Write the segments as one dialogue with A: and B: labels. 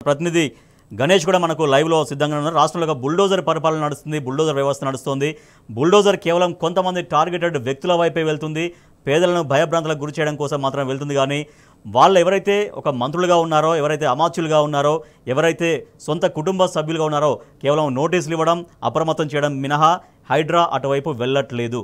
A: ప్రతినిధి గణేష్ కూడా మనకు లైవ్లో సిద్ధంగా ఉన్నారు. రాష్ట్రంలో బుల్డోజర్ పరిపాలన నడుస్తుంది, బుల్డోజర్ వ్యవస్థ నడుస్తుంది. బుల్డోజర్ కేవలం కొంతమంది టార్గెటెడ్ వ్యక్తుల వైపే వెళ్తుంది, పేదలను భయభ్రాంతులకు గురి చేయడం కోసం మాత్రమే వెళ్తుంది. కానీ వాళ్ళు ఎవరైతే ఒక మంత్రులుగా ఉన్నారో, ఎవరైతే అమాత్యులుగా ఉన్నారో, ఎవరైతే సొంత కుటుంబ సభ్యులుగా ఉన్నారో కేవలం నోటీసులు ఇవ్వడం, అప్రమత్తం చేయడం మినహా హైడ్రా అటువైపు వెళ్ళట్లేదు.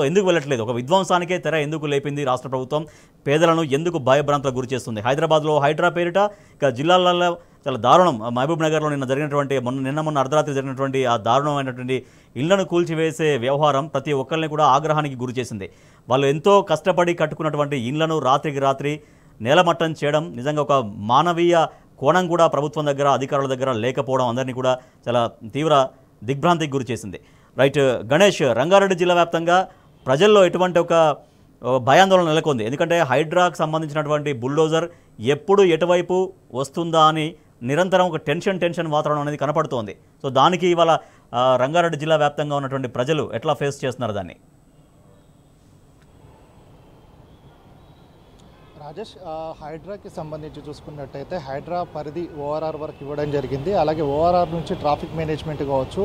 A: ఎందుకు వెళ్ళట్లేదు? ఒక విధ్వంసానికే తెర ఎందుకు లేపింది రాష్ట్ర ప్రభుత్వం? పేదలను ఎందుకు భయభ్రాంతులకు గురి చేస్తుంది? హైదరాబాద్లో హైడ్రా పేరిట ఇక జిల్లాలలో చాలా దారుణం. మహబూబ్ నగర్లో నిన్న అర్ధరాత్రి జరిగినటువంటి ఆ దారుణమైనటువంటి ఇళ్లను కూల్చివేసే వ్యవహారం ప్రతి ఒక్కరిని కూడా ఆగ్రహానికి గురి చేసింది. వాళ్ళు ఎంతో కష్టపడి కట్టుకున్నటువంటి ఇళ్లను రాత్రికి రాత్రి నేలమట్టం చేయడం నిజంగా ఒక మానవీయ కోణం కూడా ప్రభుత్వం దగ్గర, అధికారుల దగ్గర లేకపోవడం అందరినీ కూడా చాలా తీవ్ర దిగ్భ్రాంతికి గురి చేసింది. రైట్ గణేష్, రంగారెడ్డి జిల్లా వ్యాప్తంగా ప్రజల్లో ఎటువంటి ఒక భయాందోళన నెలకొంది. ఎందుకంటే హైడ్రాకు సంబంధించినటువంటి బుల్డోజర్ ఎప్పుడు ఎటువైపు వస్తుందా అని నిరంతరం ఒక టెన్షన్ వాతావరణం అనేది కనపడుతోంది. సో దానికి ఇవాళ రంగారెడ్డి జిల్లా వ్యాప్తంగా ఉన్నటువంటి ప్రజలు ఎట్లా ఫేస్ చేస్తున్నారు దాన్ని?
B: రాజేష్, హైడ్రాకి సంబంధించి చూసుకున్నట్టయితే హైడ్రా పరిధి ఓఆర్ఆర్ వరకు ఇవ్వడం జరిగింది. అలాగే ఓఆర్ఆర్ నుంచి ట్రాఫిక్ మేనేజ్మెంట్ కావచ్చు,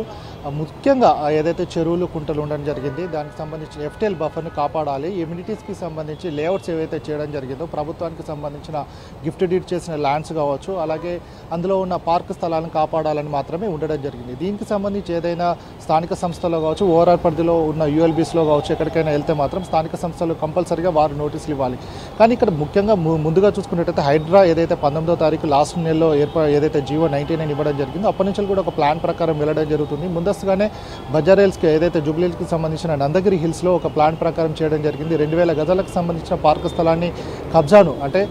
B: ముఖ్యంగా ఏదైతే చెరువులు కుంటలు ఉండడం జరిగింది దానికి సంబంధించి ఎఫ్టీఎల్ బఫర్ని కాపాడాలి. ఇమ్యూనిటీస్కి సంబంధించి లేఅవుట్స్ ఏవైతే చేయడం జరిగిందో, ప్రభుత్వానికి సంబంధించిన గిఫ్ట్ డీడ్ చేసిన ల్యాండ్స్ కావచ్చు, అలాగే అందులో ఉన్న పార్క్ స్థలాలను కాపాడాలని మాత్రమే ఉండడం జరిగింది. దీనికి సంబంధించి ఏదైనా స్థానిక సంస్థలో కావచ్చు, ఓఆర్ఆర్ పరిధిలో ఉన్న యూఎల్బీస్లో కావచ్చు, ఎక్కడికైనా వెళ్తే మాత్రం స్థానిక సంస్థలు కంపల్సరీగా వారు నోటీసులు ఇవ్వాలి. కానీ ఇక్కడ ముఖ్యంగా ముందుగా చూసుకున్నట్టయితే హైడ్రా ఏదైతే 19వ తారీఖు లాస్ట్ నెలలో ఏదైతే జీవో 99 ఇవ్వడం జరిగిందో అప్పటి నుంచి కూడా ఒక ప్లాన్ ప్రకారం వెళ్ళడం జరుగుతుంది. ముందస్తుగానే బజారేల్స్కి ఏదైతే జూబ్లీహిల్స్కి సంబంధించిన నందగిరి హిల్స్లో ఒక ప్లాన్ ప్రకారం చేయడం జరిగింది. 2000 గజాలకు సంబంధించిన పార్క్ స్థలాన్ని కబ్జాను, అంటే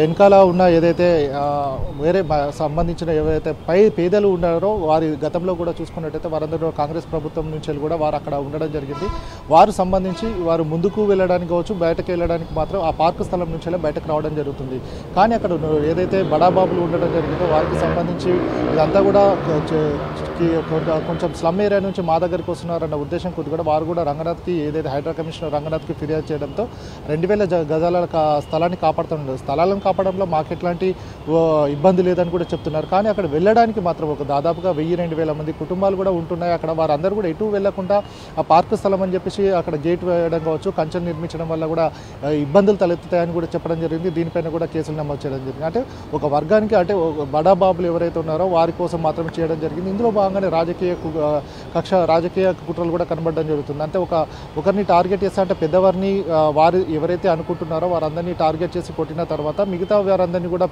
B: వెనకాల ఉన్న ఏదైతే వేరే సంబంధించిన ఏవైతే పేదలు ఉన్నారో వారి గతంలో కూడా చూసుకున్నట్టయితే వారందరూ కాంగ్రెస్ ప్రభుత్వం నుంచి కూడా వారు అక్కడ ఉండడం జరిగింది. వారు సంబంధించి వారు ముందుకు వెళ్ళడానికి కావచ్చు, బయటకు వెళ్ళడానికి మాత్రం ఆ పార్క్ స్థలం నుంచి బయటకు రావడం జరుగుతుంది. కానీ అక్కడ ఏదైతే బడాబాబులు ఉండడం జరిగిందో వారికి సంబంధించి ఇదంతా కూడా కొంచెం స్లమ్ ఏరియా నుంచి మా దగ్గరికి వస్తున్నారన్న ఉద్దేశం కొద్ది కూడా వారు కూడా రంగనాథ్కి ఏదైతే హైడ్రా కమిషనర్ రంగనాథ్కి ఫిర్యాదు చేయడంతో 2000 గజాల స్థలాన్ని కాపాడుతున్నారు. స్థలాలను కాపాడంలో మాకు ఎట్లాంటి ఇబ్బంది లేదని కూడా చెప్తున్నారు. కానీ అక్కడ వెళ్ళడానికి మాత్రం ఒక దాదాపుగా 1000-2000 మంది కుటుంబాలు కూడా ఉంటున్నాయి. అక్కడ వారందరూ కూడా ఎటు వెళ్లకుండా ఆ పార్క్ స్థలం అని చెప్పేసి అక్కడ గేట్ వేయడం కావచ్చు, కంచెలు నిర్మించడం వల్ల కూడా ఇబ్బందులు తలెత్తుతాయని కూడా చెప్పడం జరిగింది. దీనిపైన కూడా కేసులు నమోదు చేయడం జరిగింది. అంటే ఒక వర్గానికి, అంటే బడాబాబులు ఎవరైతే ఉన్నారో వారి కోసం మాత్రం చేయడం జరిగింది. ఇందులో భాగంగానే రాజకీయ కుట్రలు కూడా కనబడడం జరుగుతుంది. అంటే ఒకరిని టార్గెట్ చేస్తే, అంటే పెద్దవారిని వారు ఎవరైతే అనుకుంటున్నారో వారందరినీ టార్గెట్ చేసి కొట్టిన తర్వాత మిగతా వారందరినీ కూడా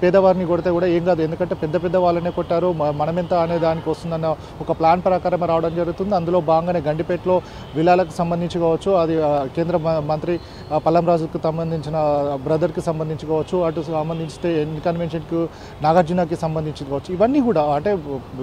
B: పేదవారిని కొడితే కూడా ఏం కాదు, ఎందుకంటే పెద్ద వాళ్ళనే కొట్టారు, మనమెంత అనే దానికి వస్తుందన్న ఒక ప్లాన్ ప్రకారం రావడం జరుగుతుంది. అందులో భాగంగానే గండిపేటలో విలాలకు సంబంధించి కావచ్చు, అది కేంద్ర మంత్రి పల్లం రాజుకు సంబంధించిన బ్రదర్కి సంబంధించి కావచ్చు, అటు సంబంధించితే కన్వెన్షన్కు నాగార్జునకి సంబంధించి కావచ్చు, ఇవన్నీ కూడా అంటే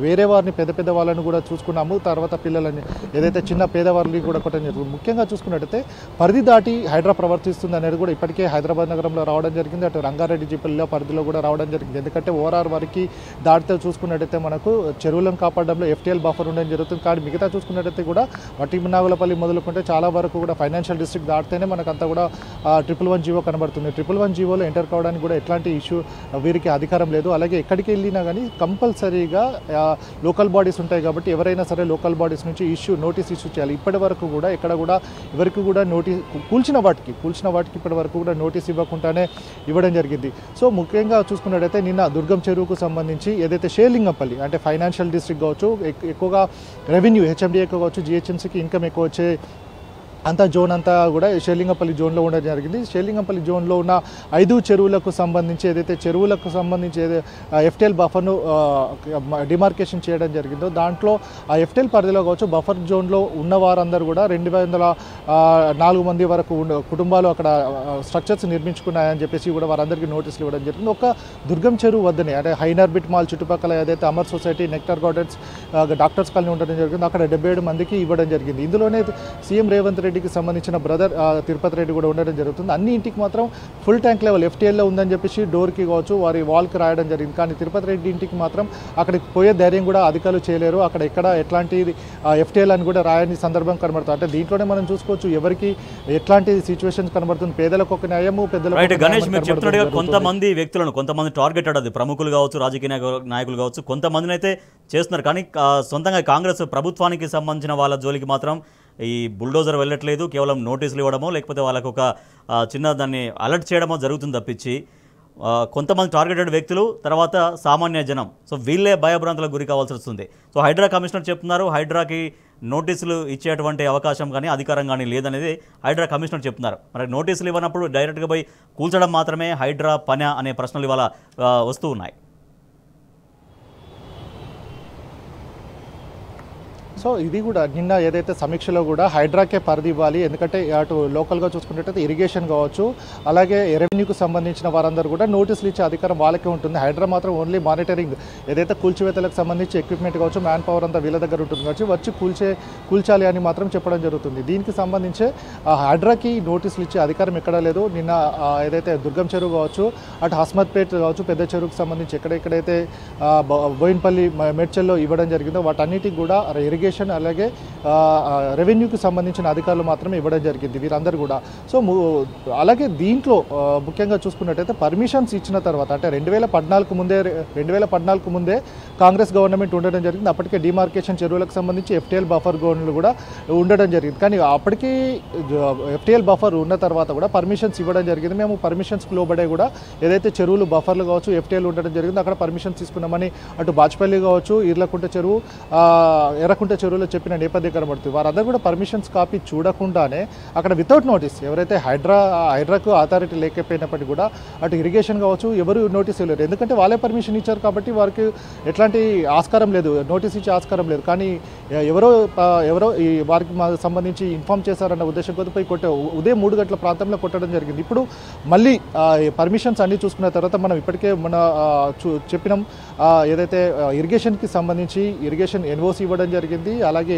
B: వేరే వారిని పెద్ద వాళ్ళని కూడా చూసుకున్నాము. తర్వాత పిల్లలని ఏదైతే చిన్న పేదవారిని కూడా కొట్టడం జరుగుతుంది. ముఖ్యంగా చూసుకున్నట్టయితే పరిధి దాటి హైడ్రా ప్రవర్తిస్తుంది అనేది కూడా ఇప్పటికే హైదరాబాద్ నగరంలో రావడం జరిగింది. అటు రంగారెడ్డి జిల్లా పరిధిలో కూడా రావడం జరిగింది. ఎందుకంటే ఓఆర్ఆర్ వరకు దాటితే చూసుకున్నట్టయితే మనకు చెరువులను కాపాడడంలో ఎఫ్టీఎల్ బఫర్ ఉండడం జరుగుతుంది. కానీ మిగతా చూసుకున్నట్టయితే కూడా వట్టినాగులపల్లి మొదలుకుంటే చాలా వరకు కూడా ఫైనాన్షియల్ డిస్ట్రిక్ట్ దాటితేనే మనకంతా కూడా 111 జీవో కనబడుతుంది. 111 జీవోలో ఎంటర్ కావడానికి కూడా ఎట్లాంటి ఇష్యూ వీరికి అధికారం లేదు. అలాగే ఎక్కడికి వెళ్ళినా కానీ కంపల్సరీగా లోకల్ బాడీస్ ఉంటాయి కాబట్టి ఎవరైనా సరే లోకల్ బాడీస్ నుంచి నోటీస్ ఇష్యూ చేయాలి. ఇప్పటి వరకు కూడా ఎక్కడ కూడా ఎవరికి కూడా నోటీస్ కూల్చిన వాటికి ఇప్పటి వరకు కూడా నోటీస్ ఇవ్వకుండానే ఇవ్వడం జరిగింది. సో ముఖ్యంగా చూసుకున్నట్టయితే నిన్న దుర్గం చెరువుకు సంబంధించి ఏదైతే షేర్లింగంపల్లి, అంటే ఫైనాన్షియల్ డిస్ట్రిక్ట్ కావచ్చు, ఎక్కువగా రెవెన్యూ హెచ్ఎండిఏ కావచ్చు, జిహెచ్ఎంసీకి ఇన్కమ్ ఎక్కువ వచ్చే అంతా జోన్ అంతా కూడా షేర్లింగంపల్లి జోన్లో ఉండడం జరిగింది. షేర్లింగంపల్లి జోన్లో ఉన్న 5 చెరువులకు సంబంధించి ఏదైతే ఎఫ్టీఎల్ బఫర్ను డిమార్కేషన్ చేయడం జరిగిందో దాంట్లో ఆ ఎఫ్టీఎల్ పరిధిలో కావచ్చు బఫర్ జోన్లో ఉన్న వారందరూ కూడా 204 మంది వరకు కుటుంబాలు అక్కడ స్ట్రక్చర్స్ నిర్మించుకున్నాయని చెప్పేసి కూడా వారందరికీ నోటీసులు ఇవ్వడం జరిగింది. ఒక దుర్గం చెరువు వద్దనే, అంటే హైనార్బిట్ మాల్ చుట్టుపక్కల ఏదైతే Amar society, nectar gardens, doctors colony ఉండడం జరిగింది, అక్కడ 77 మందికి ఇవ్వడం జరిగింది. ఇందులోనే సీఎం రేవంత్ రెడ్డి రెడ్డికి సంబంధించిన బ్రదర్ తిరుపతి రెడ్డి కూడా ఉండడం జరుగుతుంది. అన్ని ఇంటికి మాత్రం ఫుల్ ట్యాంక్ లెవెల్ FTLలో ఉందని చెప్పేసి డోర్కి కావచ్చు వారి వాల్కి రాయడం జరిగింది. కానీ తిరుపతి రెడ్డి ఇంటికి మాత్రం అక్కడికి పోయే ధైర్యం కూడా అధికారులు చేయలేరు. అక్కడ ఎక్కడ ఎట్లాంటి FTL అని కూడా రాయని సందర్భం కనబడుతుంది. అంటే దీంట్లోనే మనం చూసుకోవచ్చు ఎవరికి ఎట్లాంటి సిచ్యువేషన్స్ కనబడుతుంది. పేదలకు ఒక న్యాయము, పెద్దలకు
A: గణేష్ మీరు చెప్తున్నట్టుగా కొంతమంది వ్యక్తులను కొంతమంది టార్గెటెడ్, అది ప్రముఖులు కావచ్చు, రాజకీయ నాయకులు కావచ్చు, కొంతమందిని అయితే చేస్తున్నారు. కానీ సొంతంగా కాంగ్రెస్ ప్రభుత్వానికి సంబంధించిన వాళ్ళ జోలికి మాత్రం ఈ బుల్డోజర్ వెళ్ళట్లేదు. కేవలం నోటీసులు ఇవ్వడమో లేకపోతే వాళ్ళకు ఒక చిన్న దాన్ని అలర్ట్ చేయడమో జరుగుతుంది తప్పించి కొంతమంది టార్గెటెడ్ వ్యక్తులు, తర్వాత సామాన్య జనం, సో వీళ్ళే భయభ్రాంతులకు గురి కావాల్సి వస్తుంది. సో హైడ్రా కమిషనర్ చెప్తున్నారు హైడ్రాకి నోటీసులు ఇచ్చేటువంటి అవకాశం కానీ అధికారం కానీ లేదనేది హైడ్రా కమిషనర్ చెప్తున్నారు. మరి నోటీసులు ఇవ్వనప్పుడు డైరెక్ట్గా పోయి కూల్చడం మాత్రమే హైడ్రా పని అనే ప్రశ్నలు ఇవాళ వస్తూ ఉన్నాయి.
B: సో ఇది కూడా నిన్న ఏదైతే సమీక్షలో కూడా హైడ్రాకే పరిధి ఇవ్వాలి. ఎందుకంటే అటు లోకల్గా చూసుకున్నట్టయితే ఇరిగేషన్ కావచ్చు, అలాగే రెవెన్యూకి సంబంధించిన వారందరూ కూడా నోటీసులు ఇచ్చే అధికారం వాళ్ళకే ఉంటుంది. హైడ్రా మాత్రం ఓన్లీ మానిటరింగ్, ఏదైతే కూల్చివేతలకు సంబంధించి ఎక్విప్మెంట్ కావచ్చు, మ్యాన్ పవర్ అంతా వీళ్ళ దగ్గర ఉంటుంది కావచ్చు, వచ్చి కూల్చాలి అని మాత్రం చెప్పడం జరుగుతుంది. దీనికి సంబంధించి హైడ్రాకి నోటీసులు ఇచ్చే అధికారం ఎక్కడా లేదు. నిన్న ఏదైతే దుర్గం చెరువు కావచ్చు, అటు హస్మత్పేట కావచ్చు, పెద్ద చెరువుకి సంబంధించి ఎక్కడెక్కడైతే బోయిన్పల్లి, మేడ్చల్లో ఇవ్వడం జరిగిందో వాటన్నిటికి కూడా ఇరిగేషన్ అలాగే రెవెన్యూకి సంబంధించిన అధికారులు మాత్రమే ఇవ్వడం జరిగింది వీరందరూ కూడా. సో అలాగే దీంట్లో ముఖ్యంగా చూసుకున్నట్టయితే పర్మిషన్స్ ఇచ్చిన తర్వాత అంటే 2014 ముందే కాంగ్రెస్ గవర్నమెంట్ ఉండడం జరిగింది. అప్పటికే డిమార్కేషన్ చెరువులకు సంబంధించి FTL బఫర్ జోన్లు కూడా ఉండడం జరిగింది. కానీ అప్పటికి FTL బఫర్ ఉన్న తర్వాత కూడా పర్మిషన్స్ ఇవ్వడం జరిగింది. మేము పర్మిషన్స్కి లోబడే కూడా ఏదైతే చెరువులు బఫర్లు కావచ్చు, FTL ఉండడం జరిగింది, అక్కడ పర్మిషన్స్ తీసుకున్నామని అటు బాచ్పల్లి కావచ్చు, ఈర్లకుంట చెరువు, ఎర్రకుంట చెరువులో చెప్పిన నేపథ్యం కనబడుతుంది. వారందరూ కూడా పర్మిషన్స్ కాపీ చూడకుండానే అక్కడ వితౌట్ నోటీస్, ఎవరైతే హైడ్రాకు అథారిటీ లేకపోయినప్పటికీ కూడా అటు ఇరిగేషన్ కావచ్చు ఎవరు నోటీస్ ఇవ్వలేరు. ఎందుకంటే వాళ్ళే పర్మిషన్ ఇచ్చారు కాబట్టి వారికి ఎట్లాంటి ఆస్కారం లేదు, నోటీస్ ఇచ్చే ఆస్కారం లేదు. కానీ ఎవరో ఈ వారికి సంబంధించి ఇన్ఫామ్ చేశారన్న ఉద్దేశం కొద్ది పోయి ఉదయం 3 గంటల ప్రాంతంలో కొట్టడం జరిగింది. ఇప్పుడు మళ్ళీ పర్మిషన్స్ అన్నీ చూసుకున్న తర్వాత మనం ఇప్పటికే చెప్పినాం ఏదైతే ఇరిగేషన్కి సంబంధించి ఇరిగేషన్ NOC ఇవ్వడం జరిగింది, అలాగే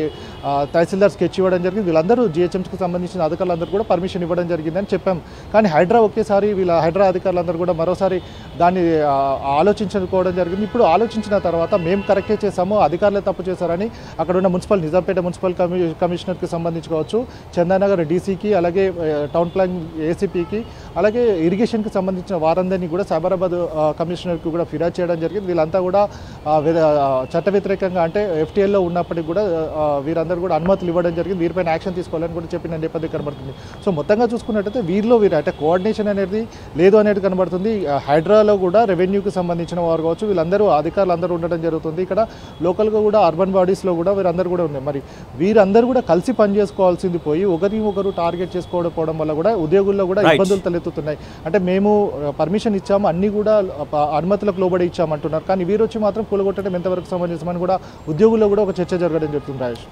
B: తహసీల్దార్ స్కెచ్ ఇవ్వడం జరిగింది. వీళ్ళందరూ GHMకి సంబంధించిన అధికారులందరూ కూడా పర్మిషన్ ఇవ్వడం జరిగిందని చెప్పాం. కానీ హైడ్రా ఒకేసారి హైడ్రా అధికారులందరూ కూడా మరోసారి దాన్ని ఆలోచించుకోవడం జరిగింది. ఇప్పుడు ఆలోచించిన తర్వాత మేము కరెక్టే చేశాము, అధికారులే తప్పు చేశారని అక్కడ ఉన్న నిజాంపేట మున్సిపల్ కమిషనర్కి సంబంధించి కావచ్చు, చందానగర్ DCకి, అలాగే టౌన్ ప్లానింగ్ ACPకి, అలాగే ఇరిగేషన్కి సంబంధించిన వారందరినీ కూడా సైబరాబాద్ కమిషనర్కి కూడా ఫిర్యాదు చేయడం జరిగింది. వీళ్ళంతా కూడా చట్ట వ్యతిరేకంగా అంటే FTLలో ఉన్నప్పటికీ కూడా వీరందరూ కూడా అనుమతులు ఇవ్వడం జరిగింది. వీరిపైన యాక్షన్ తీసుకోవాలని కూడా చెప్పిన నేపథ్యం కనబడుతుంది. సో మొత్తంగా చూసుకున్నట్టయితే వీరిలో అంటే కోఆర్డినేషన్ అనేది లేదు అనేది కనబడుతుంది. హైడ్రాలో కూడా రెవెన్యూకి సంబంధించిన వారు కావచ్చు, వీళ్ళందరూ అధికారులు అందరూ ఉండడం జరుగుతుంది. ఇక్కడ లోకల్గా కూడా అర్బన్ బాడీస్లో కూడా వీరందరూ కూడా ఉన్నాయి. మరి వీరందరూ కూడా కలిసి పనిచేసుకోవాల్సింది పోయి ఒకరు టార్గెట్ చేసుకోవడం వల్ల కూడా ఉద్యోగుల్లో కూడా ఇబ్బందులు తలెత్తుతున్నాయి. అంటే మేము పర్మిషన్ ఇచ్చాము, అన్ని కూడా అనుమతులకు లోబడి ఇచ్చామంటున్నారు. కానీ వీరు వచ్చి మాత్రం కూలగొట్టడం ఎంతవరకు సమంజసమని కూడా ఉద్యోగుల్లో కూడా ఒక చర్చ జరగడం జరుగుతుంది. రాజేష్.